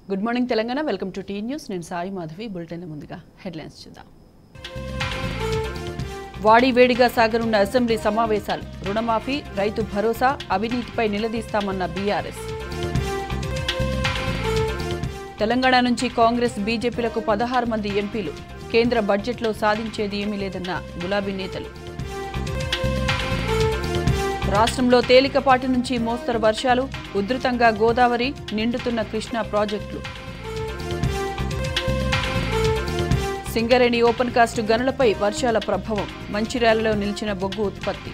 Good morning Telangana welcome to T news నేను Sai Madhavi bulletin ముందుగా headlines చూద్దాం వాడి వేడిగా సాగనున్న అసెంబ్లీ సమావేశాలు రుణమాఫీ రైతు భరోసా అవినీతిపై నిలదీస్తామన్న బీఆర్ఎస్ తెలంగాణ నుంచి కాంగ్రెస్ బీజేపీలకు 16 మంది ఎంపీలు కేంద్ర బడ్జెట్లో సాధించేది ఏమీ లేదన్న గులాబీ నేతలు రాష్ట్రంలో తేలికపాటి నుంచి మోస్తరు వర్షాలు ఉధృతంగా గోదావరి నిండుతున్న కృష్ణా ప్రాజెక్టులు సింగరేణి ఓపెన్ కాస్ట్ గనులపై వర్షాల ప్రభావం మంచిర్యాలలో నిలిచిన బొగ్గు ఉత్పత్తి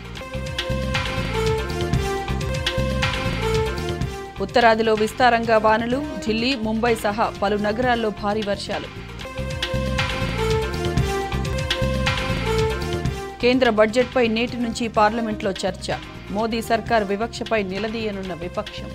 ఉత్తరాదిలో విస్తారంగా వానలు ఢిల్లీ ముంబై సహా పలు నగరాల్లో భారీ వర్షాలు కేంద్ర బడ్జెట్పై నేటి నుంచి పార్లమెంట్లో చర్చ మోదీ సర్కార్ వివక్షపై నిలదీయనున్న విపక్షం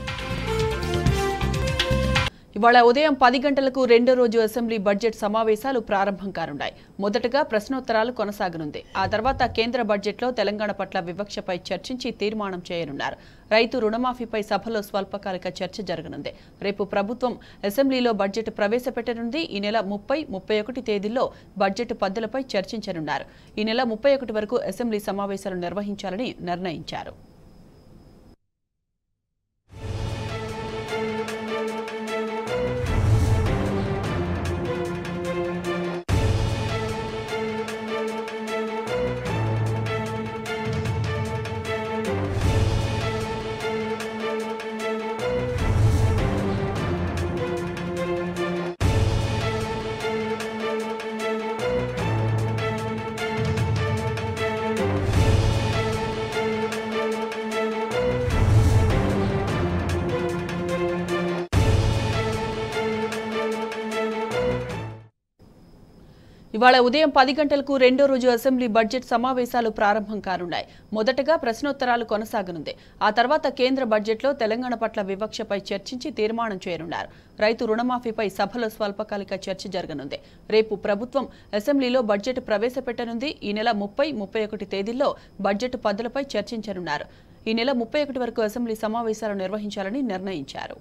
ఇవాళ ఉదయం 10 గంటలకు రెండో రోజు అసెంబ్లీ బడ్జెట్ సమావేశాలు ప్రారంభం కానున్నాయి. మొదటగా ప్రశ్నోత్తరాలు కొనసాగనుంది. ఆ తర్వాత కేంద్ర బడ్జెట్లో తెలంగాణ పట్ల వివక్షపై చర్చించి తీర్మానం చేయనున్నారు. రైతు రుణమాఫీపై సభలో స్వల్పకాలిక చర్చ జరగనుంది. రేపు ప్రభుత్వం అసెంబ్లీలో బడ్జెట్ ప్రవేశపెట్టనుంది. ఈ నెల 30, 31 తేదీల్లో బడ్జెట్ పద్ధతులపై చర్చించనున్నారు. ఈ నెల 31 వరకు అసెంబ్లీ సమావేశాలు నిర్వహించాలని నిర్ణయించారు. ఇవాళ ఉదయం 10 గంటలకు రెండో రోజు అసెంబ్లీ బడ్జెట్ సమావేశాలు ప్రారంభం కానున్నాయి. మొదటగా ప్రశ్నోత్తరాలు కొనసాగనుంది. ఆ తర్వాత కేంద్ర బడ్జెట్లో తెలంగాణ పట్ల వివక్షపై చర్చించి తీర్మానం చేయనున్నారు. రైతు రుణమాఫీపై సభలో స్వల్పకాలిక చర్చ జరగనుంది. రేపు ప్రభుత్వం అసెంబ్లీలో బడ్జెట్ ప్రవేశపెట్టనుంది. ఈ నెల 30, 31 తేదీల్లో బడ్జెట్ పద్ధతులపై చర్చించనున్నారు. ఈ నెల 31 వరకు అసెంబ్లీ సమావేశాలు నిర్వహించాలని నిర్ణయించారు.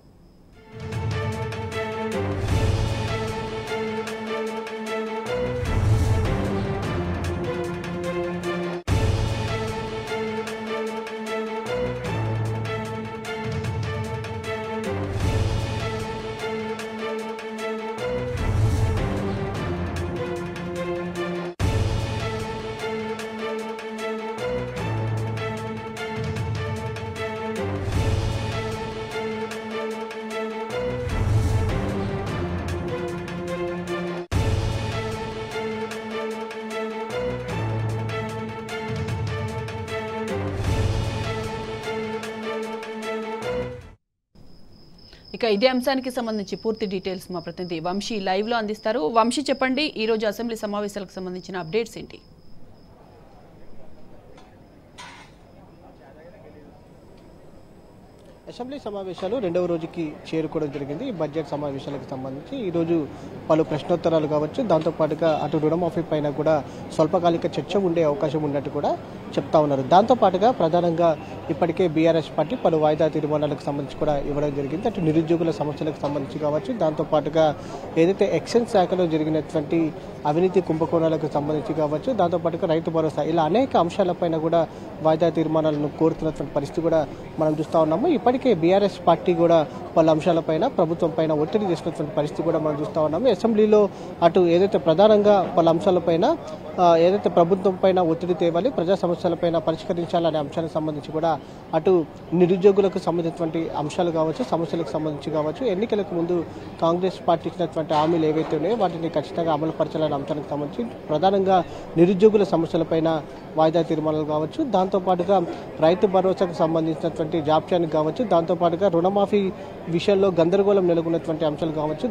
ఇక ఇదే అంశానికి సంబంధించి పూర్తి డీటెయిల్స్ మా ప్రతినిధి వంశీ లైవ్ లో అందిస్తారు. వంశీ చెప్పండి, ఈ రోజు అసెంబ్లీ సమావేశాలకు సంబంధించిన అప్డేట్స్ ఏంటి? అసెంబ్లీ సమావేశాలు రెండవ రోజుకి చేరుకోవడం జరిగింది. ఈ బడ్జెట్ సమావేశాలకు సంబంధించి ఈరోజు పలు ప్రశ్నోత్తరాలు కావచ్చు, దాంతోపాటుగా అటు రుణమాఫీ పైన కూడా స్వల్పకాలిక చర్చ ఉండే అవకాశం ఉన్నట్టు కూడా చెప్తా ఉన్నారు. దాంతోపాటుగా ప్రధానంగా ఇప్పటికే బీఆర్ఎస్ పార్టీ పలు వాయిదా తీర్మానాలకు సంబంధించి కూడా ఇవ్వడం జరిగింది. అటు నిరుద్యోగుల సమస్యలకు సంబంధించి కావచ్చు, దాంతోపాటుగా ఏదైతే ఎక్సైజ్ శాఖలో జరిగినటువంటి అవినీతి కుంభకోణాలకు సంబంధించి కావచ్చు, దాంతోపాటుగా రైతు భరోసా ఇలా అనేక అంశాలపైన కూడా వాయిదా తీర్మానాలను కోరుతున్నటువంటి పరిస్థితి కూడా మనం చూస్తూ ఉన్నాము. ఇప్పటికే బీఆర్ఎస్ పార్టీ కూడా వాళ్ళ అంశాలపైన ప్రభుత్వం పైన ఒత్తిడి చేసినటువంటి పరిస్థితి కూడా మనం చూస్తూ ఉన్నాము. అసెంబ్లీలో అటు ఏదైతే ప్రధానంగా వాళ్ళ అంశాలపైన ఏదైతే ప్రభుత్వం పైన ఒత్తిడి తేవాలి, ప్రజా సమస్యలపైన పరిష్కరించాలనే అంశానికి సంబంధించి కూడా అటు నిరుద్యోగులకు సంబంధించినటువంటి అంశాలు కావచ్చు, సమస్యలకు సంబంధించి కావచ్చు, ఎన్నికలకు ముందు కాంగ్రెస్ పార్టీ ఇచ్చినటువంటి హామీలు ఏవైతే ఉన్నాయో వాటిని ఖచ్చితంగా అమలు పరచాలనే అంశానికి సంబంధించి ప్రధానంగా నిరుద్యోగుల సమస్యలపైన వాయిదా తీర్మానాలు కావచ్చు, దాంతోపాటుగా రైతు భరోసాకు సంబంధించినటువంటి జాప్యానికి కావచ్చు, దాంతోపాటుగా రుణమాఫీ విషయంలో గందరగోళం నెలకొన్నటువంటి అంశాలు కావచ్చు,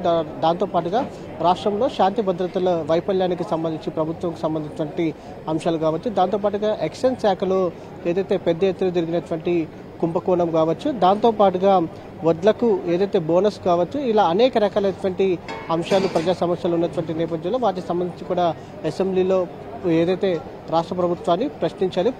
దాంతోపాటుగా రాష్ట్రంలో శాంతి భద్రతల వైఫల్యానికి సంబంధించి ప్రభుత్వంకి సంబంధించినటువంటి అంశాలు కావచ్చు, దాంతోపాటుగా ఎక్సైజ్ శాఖలో ఏదైతే పెద్ద ఎత్తున జరిగినటువంటి కుంభకోణం కావచ్చు, దాంతోపాటుగా వడ్లకు ఏదైతే బోనస్ కావచ్చు, ఇలా అనేక రకాలైనటువంటి అంశాలు ప్రజా సమస్యలు ఉన్నటువంటి నేపథ్యంలో వాటికి సంబంధించి కూడా అసెంబ్లీలో ఏదైతే రాష్ట్ర ప్రభుత్వాన్ని ప్రశ్నించాలి,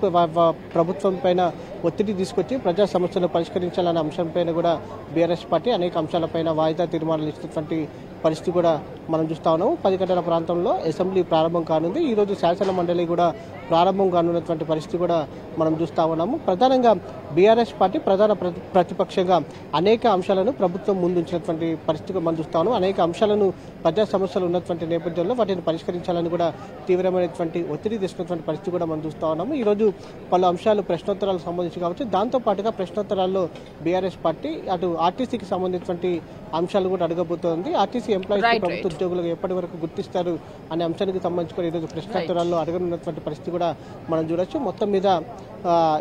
ప్రభుత్వం పైన ఒత్తిడి తీసుకొచ్చి ప్రజా సమస్యలను పరిష్కరించాలనే అంశంపైన కూడా బీఆర్ఎస్ పార్టీ అనేక అంశాలపైన వాయిదా తీర్మానాలు ఇచ్చినటువంటి పరిస్థితి కూడా మనం చూస్తా ఉన్నాము. 10 గంటల ప్రాంతంలో అసెంబ్లీ ప్రారంభం కానుంది. ఈరోజు శాసన మండలి కూడా ప్రారంభం కానున్నటువంటి పరిస్థితి కూడా మనం చూస్తా ఉన్నాము. ప్రధానంగా బీఆర్ఎస్ పార్టీ ప్రధాన ప్రతిపక్షంగా అనేక అంశాలను ప్రభుత్వం ముందుంచినటువంటి పరిస్థితి మనం చూస్తా ఉన్నాం. అనేక అంశాలను ప్రజా సమస్యలు ఉన్నటువంటి నేపథ్యంలో వాటిని పరిష్కరించాలని కూడా తీవ్రమైనటువంటి ఒత్తిడి తీసుకున్నటువంటి పరిస్థితి కూడా మనం చూస్తా ఉన్నాము. ఈరోజు పలు అంశాలు ప్రశ్నోత్తరాలకు సంబంధించి కావచ్చు, దాంతోపాటుగా ప్రశ్నోత్తరాల్లో బీఆర్ఎస్ పార్టీ అటు ఆర్టీసీకి సంబంధించినటువంటి అంశాలు కూడా అడగబోతోంది. ఆర్టీసీ ఎంప్లాయీస్ ప్రభుత్వ ఉద్యోగులకు ఎప్పటి వరకు గుర్తిస్తారు అనే అంశానికి సంబంధించి ఈరోజు ప్రశ్నోత్తరాల్లో అడగనున్నటువంటి పరిస్థితి కూడా మనం చూడొచ్చు. మొత్తం మీద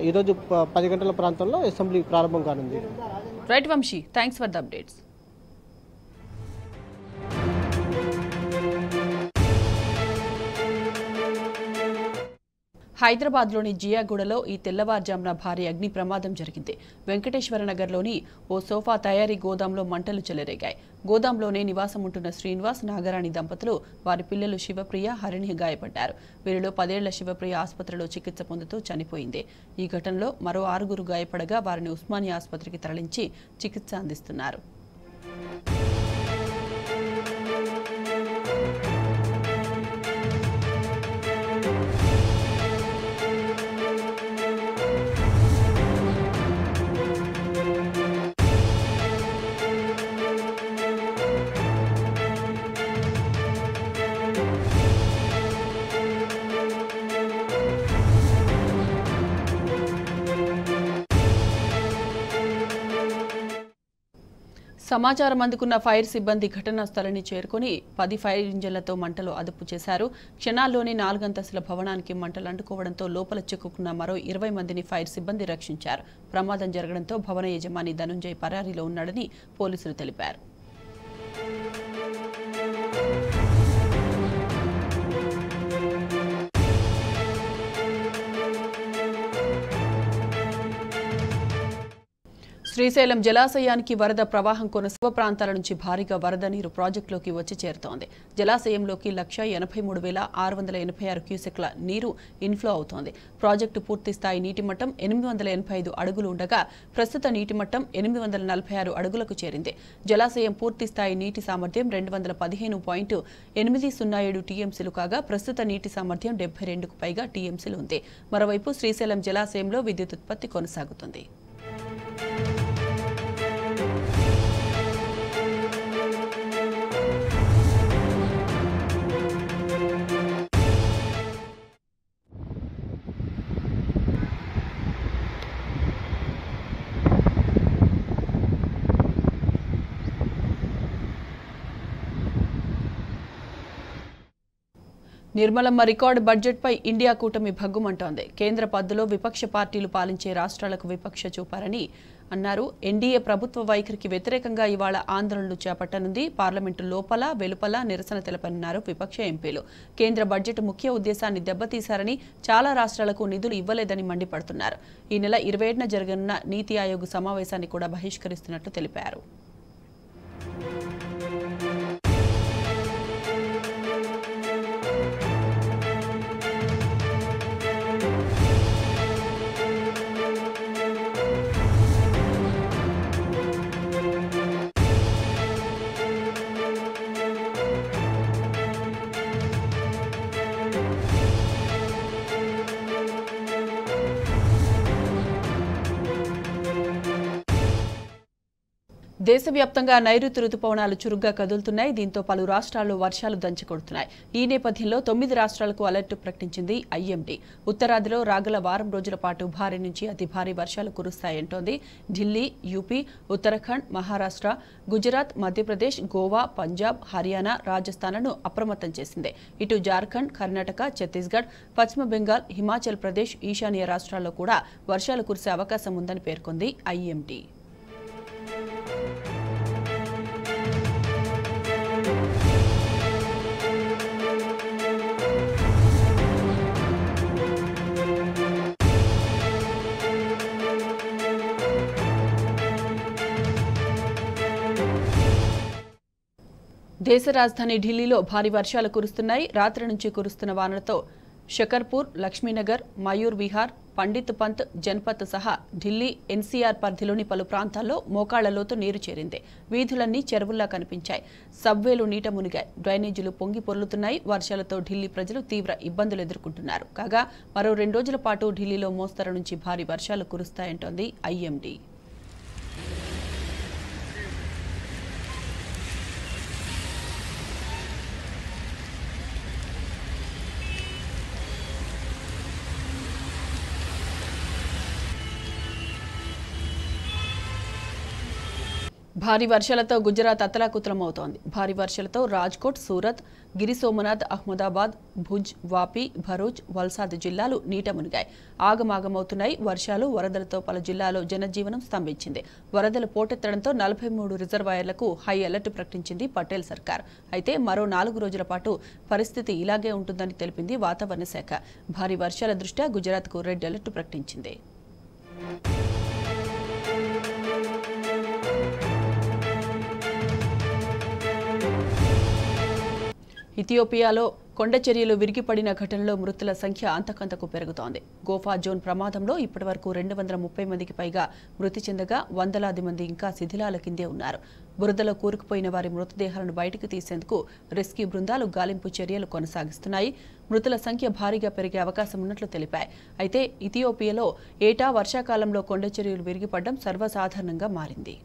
ఈరోజు 10 గంటల ప్రాంతంలో అసెంబ్లీ ప్రారంభం కానుంది. Right Vamsi, thanks for the updates. హైదరాబాద్లోని జియాగూడలో ఈ తెల్లవారుజామున భారీ అగ్ని ప్రమాదం జరిగింది. వెంకటేశ్వర నగర్లోని ఓ సోఫా తయారీ గోదాంలో మంటలు చెలరేగాయి. గోదాంలోనే నివాసం ఉంటున్న శ్రీనివాస్, నాగరాణి దంపతులు, వారి పిల్లలు శివప్రియ, హరిణి గాయపడ్డారు. వీరిలో 10 ఏళ్ల శివప్రియ ఆసుపత్రిలో చికిత్స పొందుతూ చనిపోయింది. ఈ ఘటనలో మరో 6 గాయపడగా వారిని ఉస్మానియా ఆసుపత్రికి తరలించి చికిత్స అందిస్తున్నారు. సమాచారం అందుకున్న ఫైర్ సిబ్బంది ఘటనా స్థలాన్ని చేరుకుని 10 ఫైర్ ఇంజన్లతో మంటలు అదుపు చేశారు. క్షణాల్లోనే 4 అంతస్తుల భవనానికి మంటలు అంటుకోవడంతో లోపల చిక్కుకున్న మరో 20 మందిని ఫైర్ సిబ్బంది రక్షించారు. ప్రమాదం జరగడంతో భవన యజమాని ధనుంజయ్ పరారీలో ఉన్నాడని పోలీసులు తెలిపారు. శ్రీశైలం జలాశయానికి వరద ప్రవాహం కొనసాగుతున్న ప్రాంతాల నుంచి భారీగా వరద నీరు ప్రాజెక్టులోకి వచ్చి చేరుతోంది. జలాశయంలోకి 1,83,686 క్యూసెక్ల నీరు ఇన్ఫ్లో అవుతోంది. ప్రాజెక్టు పూర్తి స్థాయి నీటి మట్టం 885 అడుగులు ఉండగా ప్రస్తుత నీటి మట్టం 846 అడుగులకు చేరింది. జలాశయం పూర్తి స్థాయి నీటి సామర్థ్యం 215.807 టీఎంసీలు కాగా ప్రస్తుత నీటి సామర్థ్యం 72కు పైగా టీఎంసీలు ఉంది. మరోవైపు శ్రీశైలం జలాశయంలో విద్యుత్ ఉత్పత్తి కొనసాగుతుంది. నిర్మలమ్మ రికార్డు బడ్జెట్పై ఇండియా కూటమి భగ్గుమంటోంది. కేంద్ర పద్దులో విపక్ష పార్టీలు పాలించే రాష్ట్రాలకు విపక్ష చూపారని అన్నారు. ఎన్డీఏ ప్రభుత్వ వైఖరికి వ్యతిరేకంగా ఇవాళ ఆందోళనలు చేపట్టనుంది. పార్లమెంటు లోపల వెలుపల నిరసన తెలపనున్నారు విపక్ష ఎంపీలు. కేంద్ర బడ్జెట్ ముఖ్య ఉద్దేశాన్ని దెబ్బతీశారని, చాలా రాష్ట్రాలకు నిధులు ఇవ్వలేదని మండిపడుతున్నారు. ఈ నెల 27న జరగనున్న నీతి ఆయోగ్ సమావేశాన్ని కూడా బహిష్కరిస్తున్నట్లు తెలిపారు. దేశవ్యాప్తంగా నైరుతి రుతుపవనాలు చురుగ్గా కదులుతున్నాయి. దీంతో పలు రాష్ట్రాల్లో వర్షాలు దంచికొడుతున్నాయి. ఈ నేపథ్యంలో 9 రాష్ట్రాలకు అలర్ట్ ప్రకటించింది ఐఎండీ. ఉత్తరాదిలో రాగల వారం రోజుల పాటు భారీ నుంచి అతి భారీ వర్షాలు కురుస్తాయంటోంది. ఢిల్లీ, యూపీ, ఉత్తరాఖండ్, మహారాష్ట్ర, గుజరాత్, మధ్యప్రదేశ్, గోవా, పంజాబ్, హర్యానా, రాజస్థాన్లను అప్రమత్తం చేసింది. ఇటు జార్ఖండ్, కర్ణాటక, ఛత్తీస్గఢ్, పశ్చిమ బెంగాల్, హిమాచల్ ప్రదేశ్, ఈశాన్య రాష్ట్రాల్లో కూడా వర్షాలు కురిసే అవకాశం ఉందని పేర్కొంది ఐఎండీ. దేశ రాజధాని ఢిల్లీలో భారీ వర్షాలు కురుస్తున్నాయి. రాత్రి నుంచి కురుస్తున్న వానలతో షకర్పూర్, లక్ష్మీనగర్, మయూర్ విహార్, పండిత్ పంత్ జన్పత్ సహా ఢిల్లీ ఎన్సీఆర్ పరిధిలోని పలు ప్రాంతాల్లో మోకాళ్లలోతు నీరు చేరింది. వీధులన్నీ చెరువుల్లా కనిపించాయి. సబ్వేలు నీట మునిగాయి. డ్రైనేజీలు పొంగి పొర్లుతున్నాయి. వర్షాలతో ఢిల్లీ ప్రజలు తీవ్ర ఇబ్బందులు ఎదుర్కొంటున్నారు. కాగా మరో 2 రోజుల పాటు ఢిల్లీలో మోస్తరు నుంచి భారీ వర్షాలు కురుస్తాయంటోంది ఐఎండీ. భారీ వర్షాలతో గుజరాత్ అతలాకుతలమవుతోంది. భారీ వర్షాలతో రాజ్కోట్, సూరత్, గిరి సోమనాథ్, అహ్మదాబాద్, భుజ్, వాపి, భరూచ్, వల్సాద్ జిల్లాలు నీట మునిగాయి. ఆగమాగమవుతున్నాయి. వర్షాలు, వరదలతో పలు జిల్లాలో జనజీవనం స్తంభించింది. వరదలు పోటెత్తడంతో 43 రిజర్వాయర్లకు హై అలర్ట్ ప్రకటించింది పటేల్ సర్కార్. అయితే మరో 4 రోజుల పాటు పరిస్థితి ఇలాగే ఉంటుందని తెలిపింది వాతావరణ శాఖ. భారీ వర్షాల దృష్ట్యా గుజరాత్కు రెడ్ అలర్ట్ ప్రకటించింది. ఇథియోపియాలో కొండచర్యలు విరిగిపడిన ఘటనలో మృతుల సంఖ్య అంతకంతకు పెరుగుతోంది. గోఫా జోన్ ప్రమాదంలో ఇప్పటివరకు 230 మందికి పైగా మృతి చెందగా వందలాది మంది ఇంకా శిథిలాల కిందే ఉన్నారు. బురదలో కూరుకుపోయిన వారి మృతదేహాలను బయటకు తీసేందుకు రెస్క్యూ బృందాలు గాలింపు చర్యలు కొనసాగిస్తున్నాయి. మృతుల సంఖ్య భారీగా పెరిగే అవకాశం ఉన్నట్లు తెలిపాయి. అయితే ఇథియోపియాలో ఏటా వర్షాకాలంలో కొండచర్యలు విరిగిపడడం సర్వసాధారణంగా మారింది.